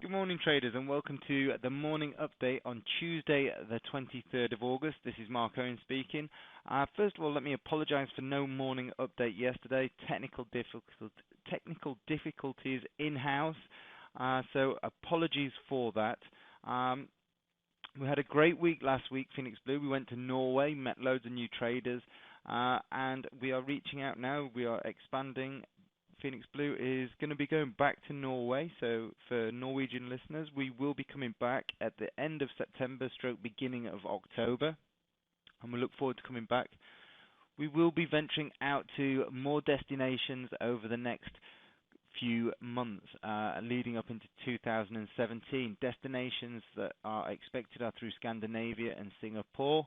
Good morning, traders, and welcome to the morning update on Tuesday, the 23rd of August. This is Mark Owen speaking. First of all, let me apologize for no morning update yesterday. Technical difficulties in-house, so apologies for that. We had a great week last week, Phoenix Blue. We went to Norway, met loads of new traders, and we are reaching out now. We are expanding. Phoenix Blue is going to be going back to Norway, so for Norwegian listeners, we will be coming back at the end of September / beginning of October, and we look forward to coming back. We will be venturing out to more destinations over the next few months, leading up into 2017. Destinations that are expected are through Scandinavia and Singapore,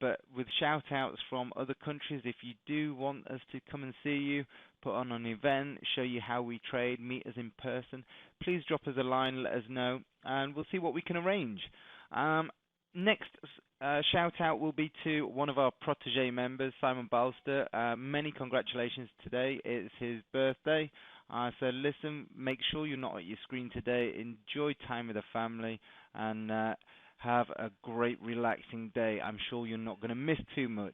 but with shout-outs from other countries. If you do want us to come and see you, put on an event, show you how we trade, meet us in person, please drop us a line, let us know, and we'll see what we can arrange. Next shout-out will be to one of our protege members, Simon Bolster. Many congratulations today. It's his birthday. So listen, make sure you're not at your screen today. Enjoy time with the family and have a great relaxing day. I'm sure you're not going to miss too much.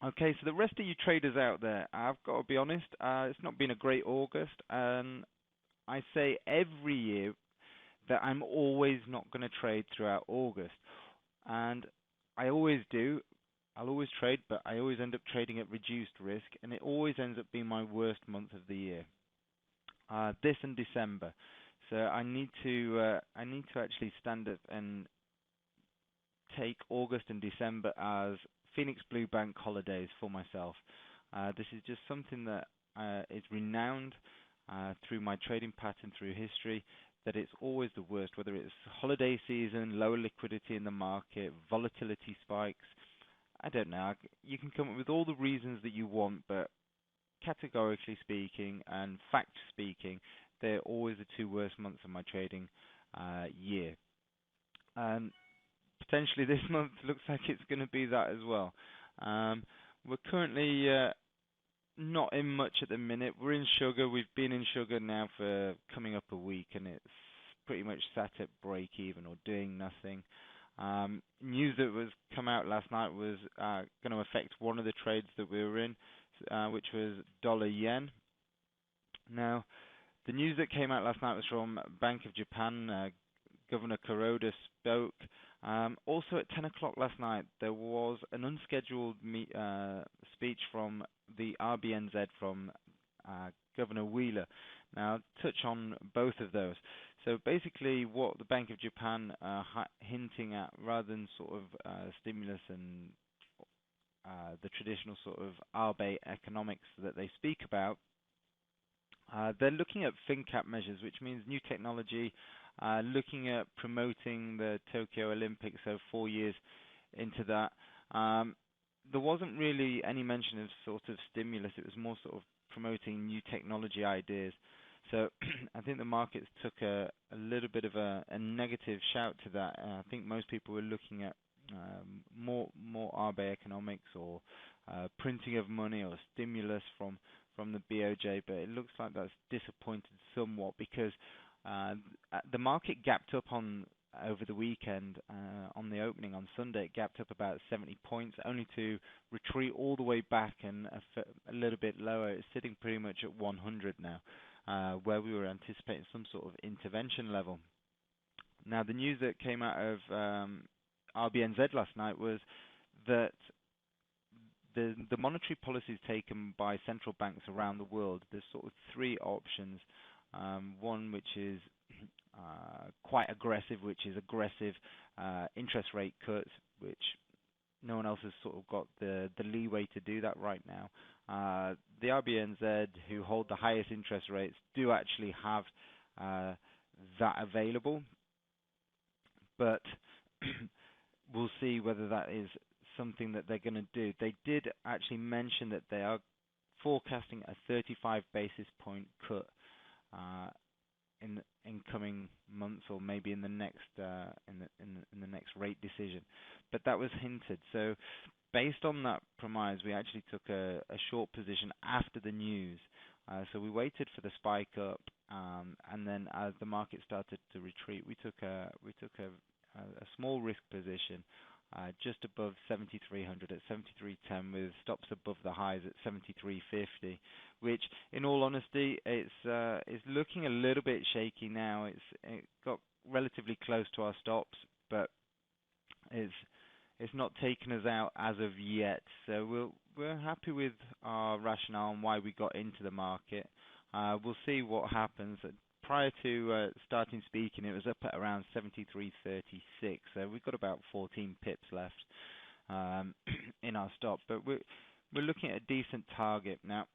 Okay, so the rest of you traders out there, I've got to be honest, it's not been a great August, and I say every year that I'm always not going to trade throughout August, and I always do. I'll always trade, but I always end up trading at reduced risk, and it always ends up being my worst month of the year. This and December, so I need to actually stand up and take August and December as Phoenix Blue Bank holidays for myself. This is just something that is renowned through my trading pattern, through history, that it's always the worst, whether it's holiday season, lower liquidity in the market, volatility spikes. I don't know. You can come up with all the reasons that you want, but categorically speaking and fact speaking, they're always the two worst months of my trading year. Potentially this month looks like it's going to be that as well. We're currently not in much at the minute. We're in sugar. We've been in sugar now for coming up a week, and it's pretty much sat at break even or doing nothing. News that was come out last night was going to affect one of the trades that we were in, which was dollar yen. Now, the news that came out last night was from Bank of Japan. Governor Kuroda spoke. Also at 10 o'clock last night, there was an unscheduled speech from the RBNZ from Governor Wheeler. Now, touch on both of those. So basically what the Bank of Japan hinting at, rather than sort of stimulus and the traditional sort of Abe economics that they speak about, they're looking at FinCap measures, which means new technology, looking at promoting the Tokyo Olympics, so 4 years into that. There wasn't really any mention of sort of stimulus. It was more sort of promoting new technology ideas. So I think the markets took a little bit of a negative shout to that. I think most people were looking at more Abe economics or printing of money or stimulus from the BOJ, but it looks like that's disappointed somewhat because the market gapped up over the weekend on the opening on Sunday. It gapped up about 70 points, only to retreat all the way back and a little bit lower. It's sitting pretty much at 100 now, where we were anticipating some sort of intervention level. Now, the news that came out of RBNZ last night was that the monetary policies taken by central banks around the world, there's sort of three options. One which is quite aggressive, which is aggressive interest rate cuts, which no one else has sort of got the leeway to do that right now. The RBNZ, who hold the highest interest rates, do actually have that available, but we'll see whether that is something that they're going to do. They did actually mention that they are forecasting a 35 basis point cut in coming months, or maybe in the next in the next rate decision, but that was hinted. So based on that premise, we actually took a short position after the news. So we waited for the spike up and then as the market started to retreat, we took a small risk position just above 7,300 at 73.10 with stops above the highs at 73.50, which, in all honesty, it's looking a little bit shaky now. It got relatively close to our stops, but it's not taken us out as of yet. So we're happy with our rationale and why we got into the market. We'll see what happens. Prior to starting speaking, it was up at around 73.36, so we've got about 14 pips left in our stop. But we're looking at a decent target now.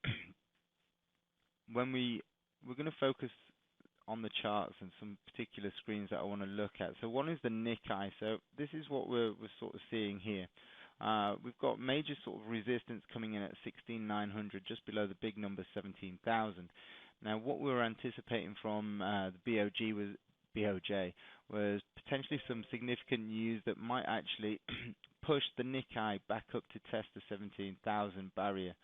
We're going to focus on the charts and some particular screens that I want to look at. So one is the Nikkei. So this is what we're sort of seeing here. We've got major sort of resistance coming in at 16,900, just below the big number 17,000. Now, what we were anticipating from the BOJ was potentially some significant news that might actually push the Nikkei back up to test the 17,000 barrier.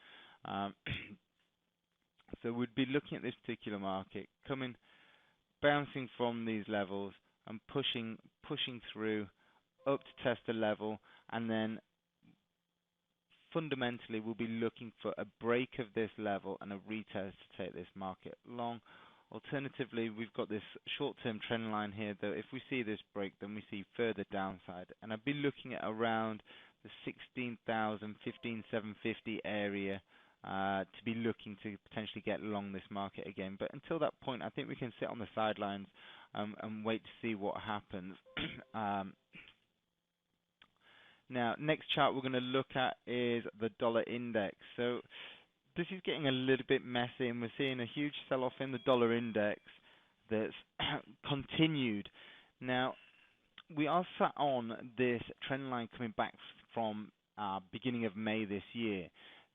So we'd be looking at this particular market bouncing from these levels and pushing through up to test the level, and then fundamentally we'll be looking for a break of this level and a retest to take this market long. Alternatively, we've got this short-term trend line here that if we see this break, then we see further downside, and I'd be looking at around the 16,000, 15,750 area to be looking to potentially get long this market again. But until that point, I think we can sit on the sidelines and wait to see what happens. Now, next chart we're going to look at is the dollar index. So this is getting a little bit messy, and we're seeing a huge sell-off in the dollar index that's continued. Now, we are sat on this trend line coming back from beginning of May this year.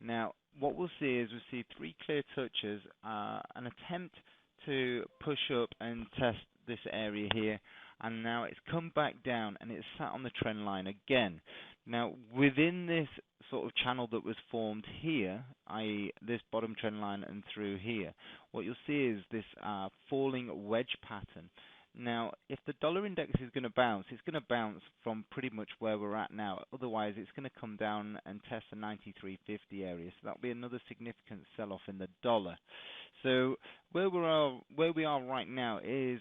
Now, what we'll see is three clear touches, an attempt to push up and test this area here, and now it's come back down and it's sat on the trend line again. Now, within this sort of channel that was formed here, i.e. this bottom trend line and through here, what you'll see is this falling wedge pattern. Now, if the dollar index is going to bounce, it's going to bounce from pretty much where we're at now. Otherwise, it's going to come down and test the 93.50 area. So that'll be another significant sell-off in the dollar. So where we are right now is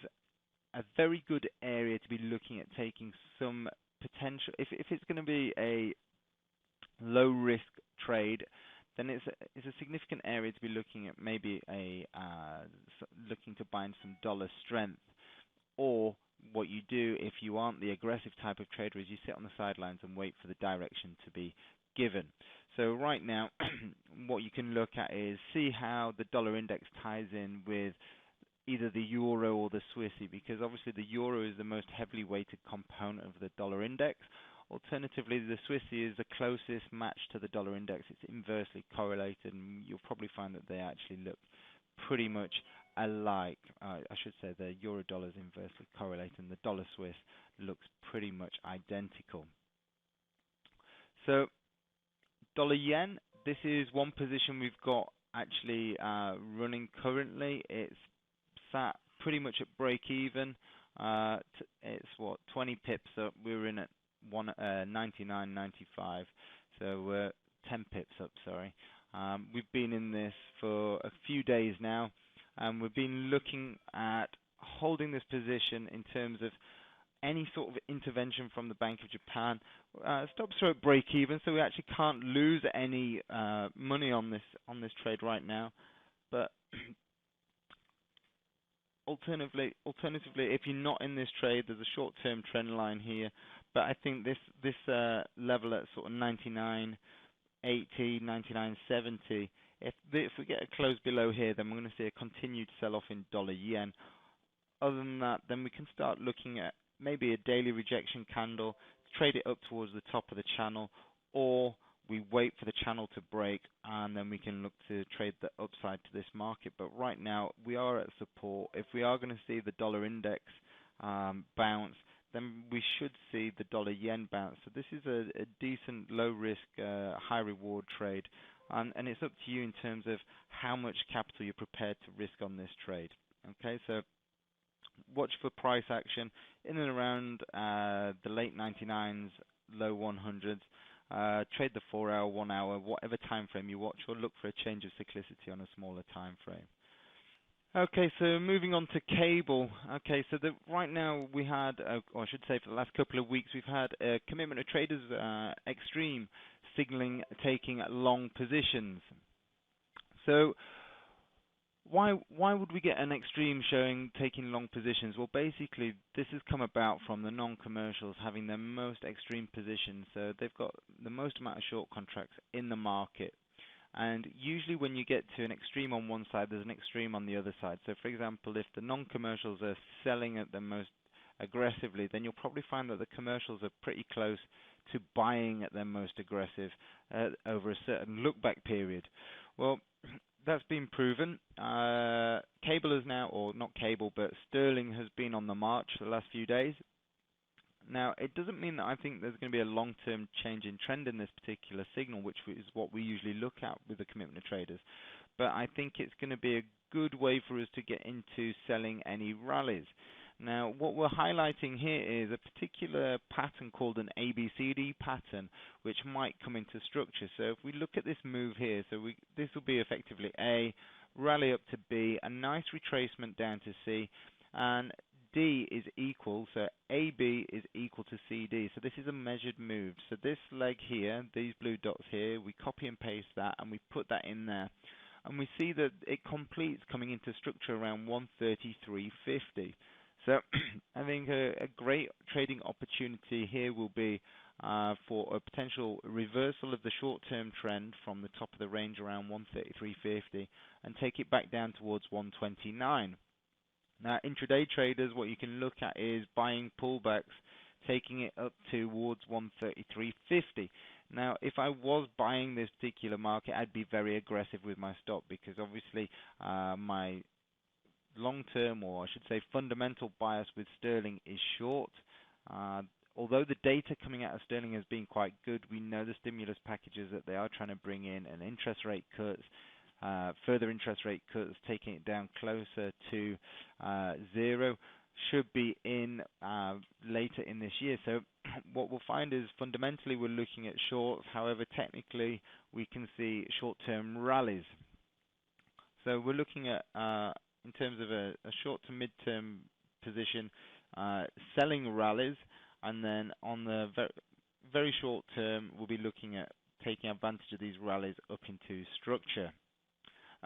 a very good area to be looking at taking some potential. If it's going to be a low risk trade, then it's a significant area to be looking at, maybe looking to buy in some dollar strength. Or what you do if you aren't the aggressive type of trader is you sit on the sidelines and wait for the direction to be given. So right now, what you can look at is see how the dollar index ties in with either the euro or the Swissy, because obviously the euro is the most heavily weighted component of the dollar index. Alternatively, the Swissy is the closest match to the dollar index. It's inversely correlated, and you'll probably find that they actually look pretty much alike. I should say the euro dollar is inversely correlated, and the dollar Swiss looks pretty much identical. So dollar yen, this is one position we've got actually running currently. It's sat pretty much at break even. It's what, 20 pips up. We were in at 99.95, so we're 10 pips up. Sorry. We've been in this for a few days now, and we've been looking at holding this position in terms of any sort of intervention from the Bank of Japan. Stops are at break even, so we actually can't lose any money on this trade right now. But alternatively, if you're not in this trade, there's a short-term trend line here. But I think this level at sort of 99.80, 99.70. If we get a close below here, then we're going to see a continued sell-off in dollar yen. Other than that, then we can start looking at maybe a daily rejection candle, trade it up towards the top of the channel, or we wait for the channel to break and then we can look to trade the upside to this market. But right now we are at support. If we are going to see the dollar index bounce, then we should see the dollar yen bounce. So this is a decent low risk, high reward trade. And it's up to you in terms of how much capital you're prepared to risk on this trade. Okay, so watch for price action in and around the late 99s, low 100s. Trade the 4 hour, 1 hour, whatever time frame you watch, or look for a change of cyclicity on a smaller time frame. Okay, so moving on to cable. Okay, so right now we had, or I should say for the last couple of weeks, we've had a commitment of traders extreme signaling taking long positions. So why would we get an extreme showing taking long positions? Well, basically, this has come about from the non-commercials having their most extreme positions. So they've got the most amount of short contracts in the market. And usually when you get to an extreme on one side, there's an extreme on the other side. So for example, if the non-commercials are selling at the most aggressively, then you'll probably find that the commercials are pretty close to buying at their most aggressive over a certain look-back period. Well, that's been proven. Cable is now, or not cable, but sterling has been on the march for the last few days. Now, it doesn't mean that I think there's going to be a long-term change in trend in this particular signal, which is what we usually look at with the commitment of traders. But I think it's going to be a good way for us to get into selling any rallies. Now, what we're highlighting here is a particular pattern called an ABCD pattern, which might come into structure. So if we look at this move here, this will be effectively A, rally up to B, a nice retracement down to C, and D is equal, so AB is equal to CD. So this is a measured move. So this leg here, these blue dots here, we copy and paste that and we put that in there. And we see that it completes coming into structure around 133.50. So I think a great trading opportunity here will be for a potential reversal of the short-term trend from the top of the range around 133.50 and take it back down towards 129. Now, intraday traders, what you can look at is buying pullbacks, taking it up towards 133.50. Now, if I was buying this particular market, I'd be very aggressive with my stop because obviously my long-term, or I should say fundamental bias with sterling is short. Although the data coming out of sterling has been quite good, we know the stimulus packages that they are trying to bring in and interest rate cuts. Further interest rate cuts, taking it down closer to 0, should be in later in this year. So what we'll find is fundamentally we're looking at shorts. However, technically we can see short-term rallies. So we're looking at, in terms of a short to mid-term position, selling rallies, and then on the very short term, we'll be looking at taking advantage of these rallies up into structure.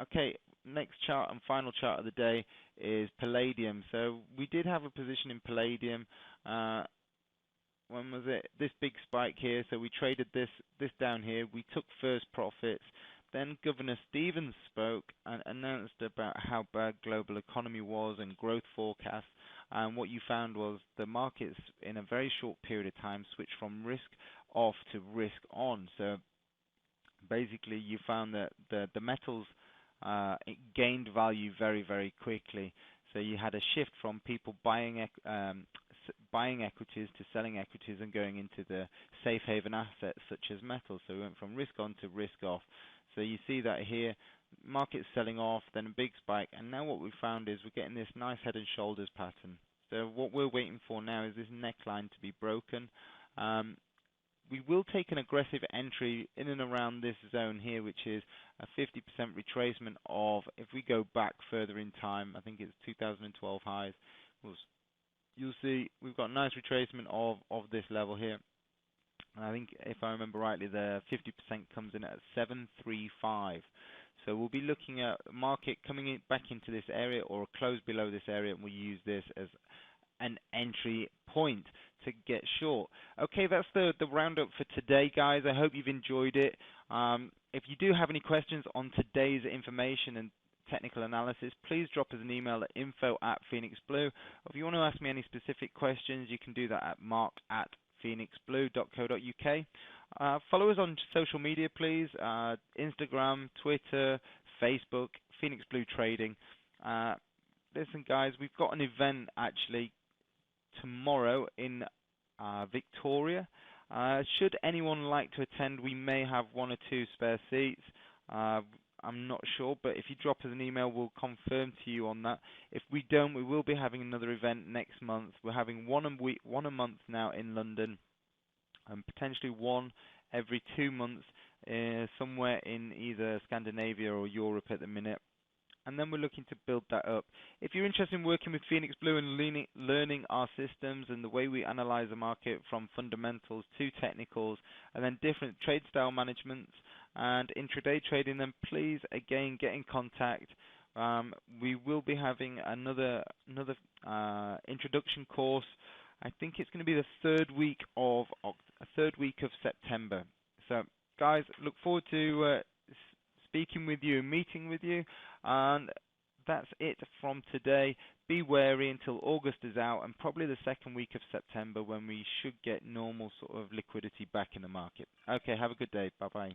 Okay, next chart and final chart of the day is Palladium. So we did have a position in Palladium. When was it? This big spike here. So we traded this down here. We took first profits. Then Governor Stevens spoke and announced about how bad global economy was and growth forecasts. And what you found was the markets in a very short period of time switched from risk off to risk on. So basically you found that the metals it gained value very, very quickly. So you had a shift from people buying equities to selling equities and going into the safe haven assets such as metals. So we went from risk on to risk off. So you see that here, markets selling off, then a big spike, and now what we found is we're getting this nice head and shoulders pattern. So what we're waiting for now is this neckline to be broken. We will take an aggressive entry in and around this zone here, which is a 50% retracement of, if we go back further in time, I think it's 2012 highs, you'll see we've got a nice retracement of this level here. And I think, if I remember rightly, the 50% comes in at 735. So we'll be looking at market coming back into this area or a close below this area, and we'll use this as an entry point to get short. Okay, that's the roundup for today, guys. I hope you've enjoyed it. If you do have any questions on today's information and technical analysis, please drop us an email at info@phoenixblue. If you want to ask me any specific questions, you can do that at mark@phoenixblue.co.uk. Follow us on social media, please. Instagram, Twitter, Facebook, Phoenix Blue Trading. Listen, guys, we've got an event actually tomorrow in Victoria. Should anyone like to attend, we may have 1 or 2 spare seats. I'm not sure, but if you drop us an email, we'll confirm to you on that. If we don't, we will be having another event next month. We're having one a month now in London, and potentially one every 2 months somewhere in either Scandinavia or Europe at the minute. And then we're looking to build that up. If you're interested in working with Phoenix Blue and learning our systems and the way we analyze the market from fundamentals to technicals, and then different trade style managements and intraday trading, then please again get in contact. We will be having another introduction course. I think it's going to be the third week of September. So, guys, look forward to speaking with you and meeting with you. And that's it from today. Be wary until August is out, and probably the second week of September when we should get normal sort of liquidity back in the market. Okay, have a good day. Bye-bye.